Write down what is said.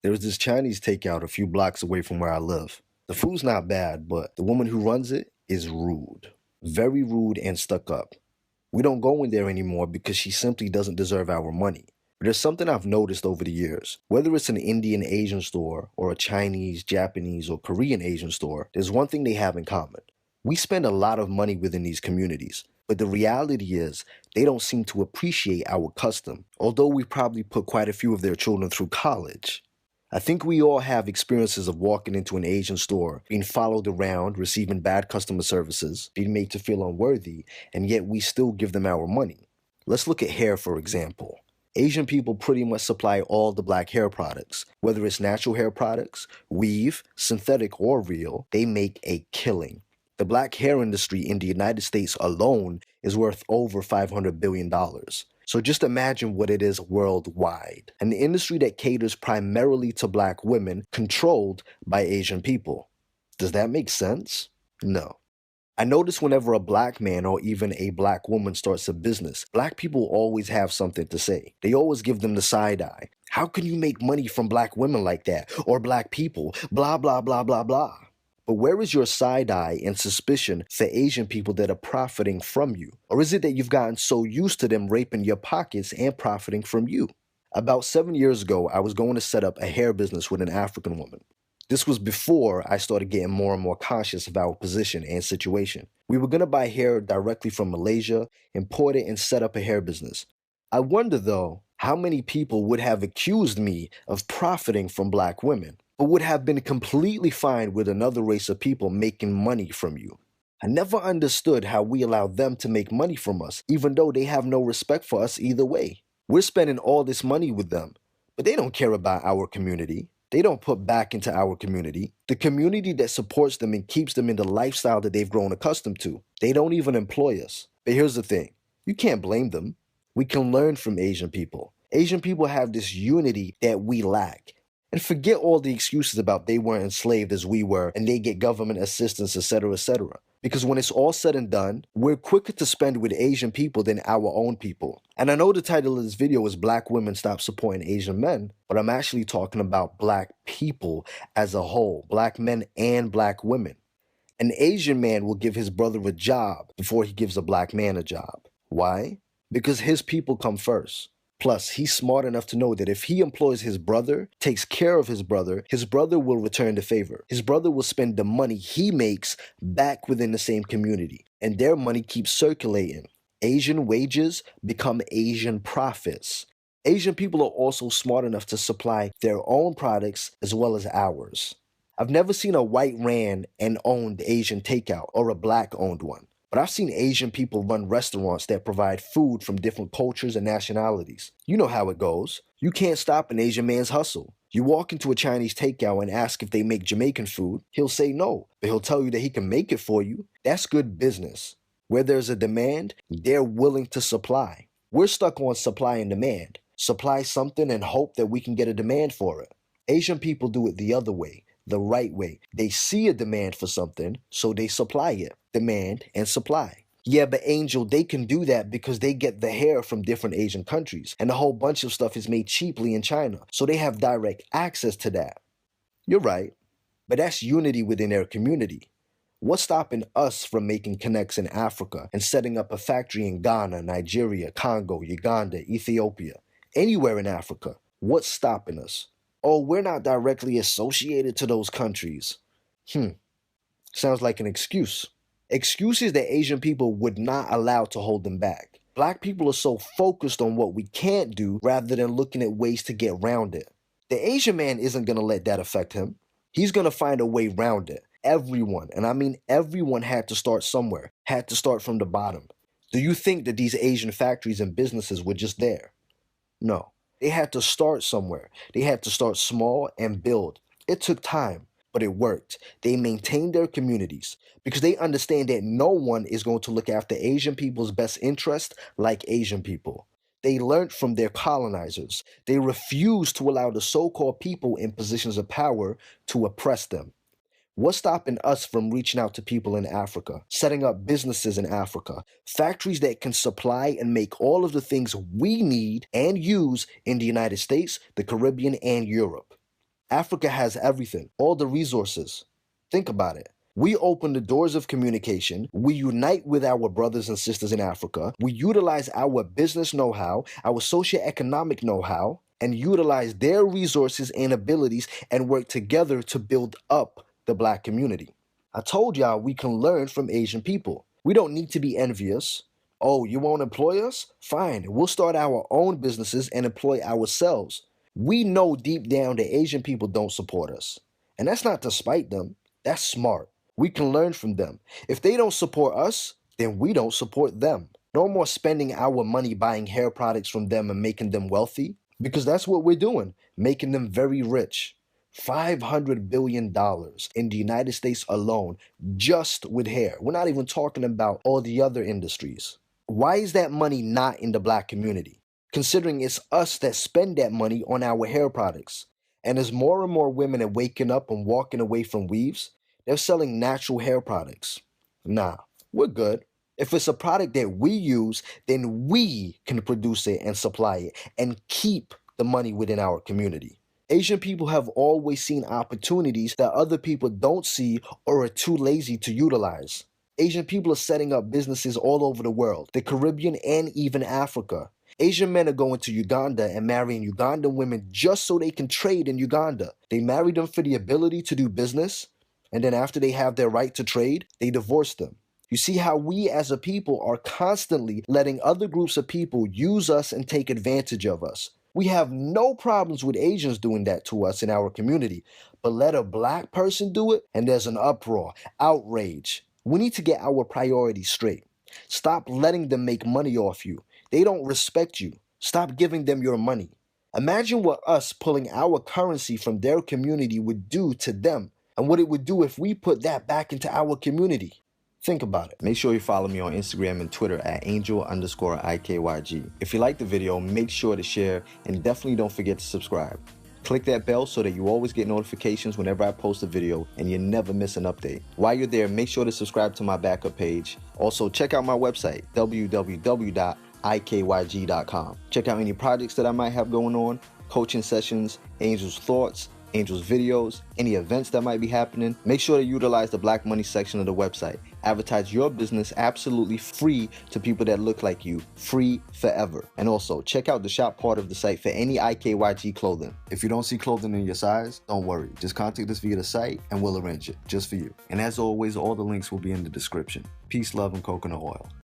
There's this Chinese takeout a few blocks away from where I live. The food's not bad, but the woman who runs it is rude. Very rude and stuck up. We don't go in there anymore because she simply doesn't deserve our money. But there's something I've noticed over the years. Whether it's an Indian Asian store or a Chinese, Japanese, or Korean Asian store, there's one thing they have in common. We spend a lot of money within these communities, but the reality is they don't seem to appreciate our custom, although we probably put quite a few of their children through college. I think we all have experiences of walking into an Asian store, being followed around, receiving bad customer services, being made to feel unworthy, and yet we still give them our money. Let's look at hair, for example. Asian people pretty much supply all the black hair products. Whether it's natural hair products, weave, synthetic, or real, they make a killing. The black hair industry in the United States alone is worth over $500 billion. So just imagine what it is worldwide. An industry that caters primarily to black women controlled by Asian people. Does that make sense? No. I notice whenever a black man or even a black woman starts a business, black people always have something to say. They always give them the side eye. How can you make money from black women like that? Or black people? Blah, blah, blah, blah, blah. But where is your side eye and suspicion for Asian people that are profiting from you? Or is it that you've gotten so used to them raping your pockets and profiting from you? About 7 years ago, I was going to set up a hair business with an African woman. This was before I started getting more and more conscious of our position and situation. We were going to buy hair directly from Malaysia, import it, and set up a hair business. I wonder, though, how many people would have accused me of profiting from black women, but would have been completely fine with another race of people making money from you. I never understood how we allow them to make money from us, even though they have no respect for us either way. We're spending all this money with them, but they don't care about our community. They don't put back into our community, the community that supports them and keeps them in the lifestyle that they've grown accustomed to. They don't even employ us. But here's the thing, you can't blame them. We can learn from Asian people. Asian people have this unity that we lack. And forget all the excuses about they weren't enslaved as we were and they get government assistance, etc., etc. Because when it's all said and done, we're quicker to spend with Asian people than our own people. And I know the title of this video is Black Women Stop Supporting Asian Men, but I'm actually talking about black people as a whole, black men and black women. An Asian man will give his brother a job before he gives a black man a job. Why? Because his people come first. Plus, he's smart enough to know that if he employs his brother, takes care of his brother will return the favor. His brother will spend the money he makes back within the same community, and their money keeps circulating. Asian wages become Asian profits. Asian people are also smart enough to supply their own products as well as ours. I've never seen a white ran and owned Asian takeout or a black owned one. But I've seen Asian people run restaurants that provide food from different cultures and nationalities. You know how it goes. You can't stop an Asian man's hustle. You walk into a Chinese takeout and ask if they make Jamaican food, he'll say no, but he'll tell you that he can make it for you. That's good business. Where there's a demand, they're willing to supply. We're stuck on supply and demand. Supply something and hope that we can get a demand for it. Asian people do it the other way. The right way. They see a demand for something, so they supply it. Demand and supply. Yeah, but Angel, they can do that because they get the hair from different Asian countries, and a whole bunch of stuff is made cheaply in China, so they have direct access to that. You're right, but that's unity within their community. What's stopping us from making connects in Africa and setting up a factory in Ghana, Nigeria, Congo, Uganda, Ethiopia, anywhere in Africa? What's stopping us? Oh, we're not directly associated to those countries. Sounds like an excuse. Excuses that Asian people would not allow to hold them back. Black people are so focused on what we can't do rather than looking at ways to get around it. The Asian man isn't going to let that affect him. He's going to find a way around it. Everyone, and I mean everyone, had to start somewhere, had to start from the bottom. Do you think that these Asian factories and businesses were just there? No. They had to start somewhere. They had to start small and build. It took time, but it worked. They maintained their communities because they understand that no one is going to look after Asian people's best interest like Asian people. They learned from their colonizers. They refused to allow the so-called people in positions of power to oppress them. What's stopping us from reaching out to people in Africa, setting up businesses in Africa, factories that can supply and make all of the things we need and use in the United States, the Caribbean, and Europe? Africa has everything, all the resources. Think about it. We open the doors of communication. We unite with our brothers and sisters in Africa. We utilize our business know-how, our socioeconomic know-how, and utilize their resources and abilities and work together to build up the Black community. I told y'all we can learn from Asian people. We don't need to be envious. Oh, you won't employ us? Fine, we'll start our own businesses and employ ourselves. We know deep down that Asian people don't support us. And that's not to spite them. That's smart. We can learn from them. If they don't support us, then we don't support them. No more spending our money buying hair products from them and making them wealthy, because that's what we're doing, making them very rich. $500 billion in the United States alone, just with hair. We're not even talking about all the other industries. Why is that money not in the Black community? Considering it's us that spend that money on our hair products. And as more and more women are waking up and walking away from weaves, they're selling natural hair products. Nah, we're good. If it's a product that we use, then we can produce it and supply it and keep the money within our community. Asian people have always seen opportunities that other people don't see or are too lazy to utilize. Asian people are setting up businesses all over the world, the Caribbean and even Africa. Asian men are going to Uganda and marrying Ugandan women just so they can trade in Uganda. They marry them for the ability to do business, and then after they have their right to trade, they divorce them. You see how we as a people are constantly letting other groups of people use us and take advantage of us. We have no problems with Asians doing that to us in our community, but let a Black person do it and there's an uproar, outrage. We need to get our priorities straight. Stop letting them make money off you. They don't respect you. Stop giving them your money. Imagine what us pulling our currency from their community would do to them, and what it would do if we put that back into our community. Think about it. Make sure you follow me on Instagram and Twitter at angel_IKYG. If you like the video, make sure to share and definitely don't forget to subscribe. Click that bell so that you always get notifications whenever I post a video and you never miss an update. While you're there, make sure to subscribe to my backup page. Also, check out my website, www.ikyg.com. Check out any projects that I might have going on, coaching sessions, Angel's Thoughts, Angel's videos, any events that might be happening. Make sure to utilize the Black Money section of the website. Advertise your business absolutely free to people that look like you, free forever. And also, check out the shop part of the site for any IKYG clothing. If you don't see clothing in your size, don't worry. Just contact us via the site and we'll arrange it just for you. And as always, all the links will be in the description. Peace, love, and coconut oil.